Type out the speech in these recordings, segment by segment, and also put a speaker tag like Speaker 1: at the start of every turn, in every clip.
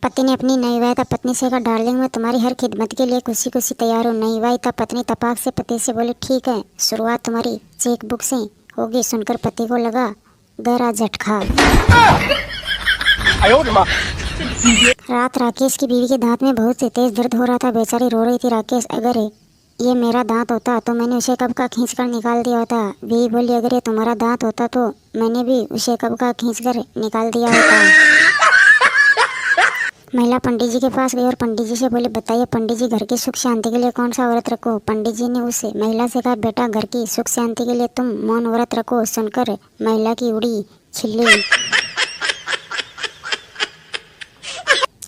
Speaker 1: पति ने अपनी नई विवाहिता पत्नी से कहा, डार्लिंग मैं तुम्हारी हर खिदमत के लिए खुशी खुशी तैयार हूँ। नई विवाहिता पत्नी तपाक से पति से बोली, ठीक है, शुरुआत तुम्हारी चेक बुक से होगी। सुनकर पति को लगा गहरा झटका। रात राकेश की बीवी के दांत में बहुत तेज दर्द हो रहा था। बेचारी रो रही थी, राकेश अगर ये मेरा दांत होता तो मैंने उसे कब का खींच कर निकाल दिया होता। बीवी बोली, अगर ये तुम्हारा दांत होता तो मैंने भी उसे कब का खींच कर निकाल दिया होता। महिला पंडित जी के पास गई और पंडित जी से बोली, बताइए पंडित जी, घर की सुख शांति के लिए कौन सा व्रत रखो। पंडित जी ने उस महिला से कहा, बेटा घर की सुख शांति के लिए तुम मौन व्रत रखो। सुनकर महिला की उड़ी खिल्ली।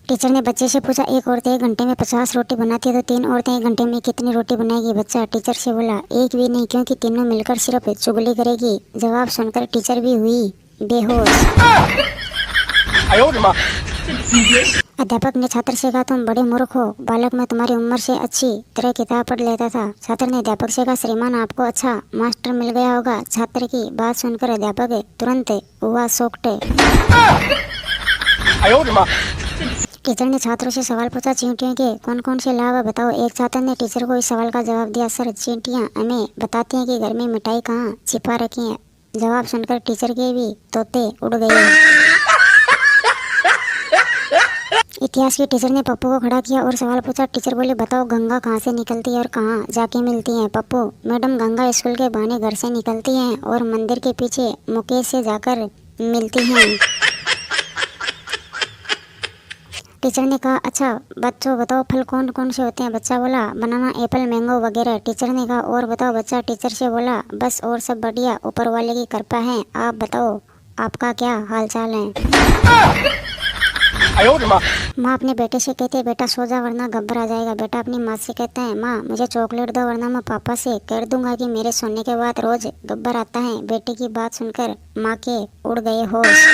Speaker 1: टीचर ने बच्चे से पूछा, एक औरत 1 घंटे में 50 रोटी बनाती है तो 3 औरतें 1 घंटे में कितनी रोटी बनाएगी। बच्चा टीचर से बोला, एक भी नहीं, क्योंकि तीनों मिलकर सिर्फ चुगली करेगी। जवाब सुनकर टीचर भी हुई बेहोश। अध्यापक ने छात्र से कहा, तुम बड़े मूर्ख हो बालक, मैं तुम्हारी उम्र से अच्छी तरह किताब पढ़ लेता था। छात्र ने अध्यापक से कहा, श्रीमान आपको अच्छा मास्टर मिल गया होगा। छात्र की बात सुनकर अध्यापक तुरंत हुआ शॉक्ड। टीचर ने छात्रों से सवाल पूछा, चींटियों के कौन कौन से लाभ बताओ। एक छात्र ने टीचर को इस सवाल का जवाब दिया, सर चींटियां हमें बताती हैं कि घर में मिठाई कहाँ छिपा रखी है। जवाब सुनकर टीचर के भी तोते उड़ गए। इतिहास की टीचर ने पप्पू को खड़ा किया और सवाल पूछा। टीचर बोले, बताओ गंगा कहाँ से निकलती है और कहाँ जाके मिलती है। पप्पू, मैडम गंगा स्कूल के बहाने घर से निकलती है और मंदिर के पीछे मुकेश से जाकर मिलती हैं। टीचर ने कहा, अच्छा बच्चों बताओ फल कौन कौन से होते हैं। बच्चा बोला, बनाना, एप्पल, मैंगो वगैरह। टीचर ने कहा, और बताओ। बच्चा टीचर से बोला, बस और सब बढ़िया, ऊपर वाले की कृपा है। आप बताओ आपका क्या हाल चाल है। माँ अपने बेटे से कहते हैं, बेटा सो जा वरना गब्बर आ जाएगा। बेटा अपनी माँ से कहता है, माँ मुझे चॉकलेट दो वरना मैं पापा से कह दूंगा कि मेरे सोने के बाद रोज गब्बर आता है। बेटे की बात सुनकर माँ के उड़ गए होश।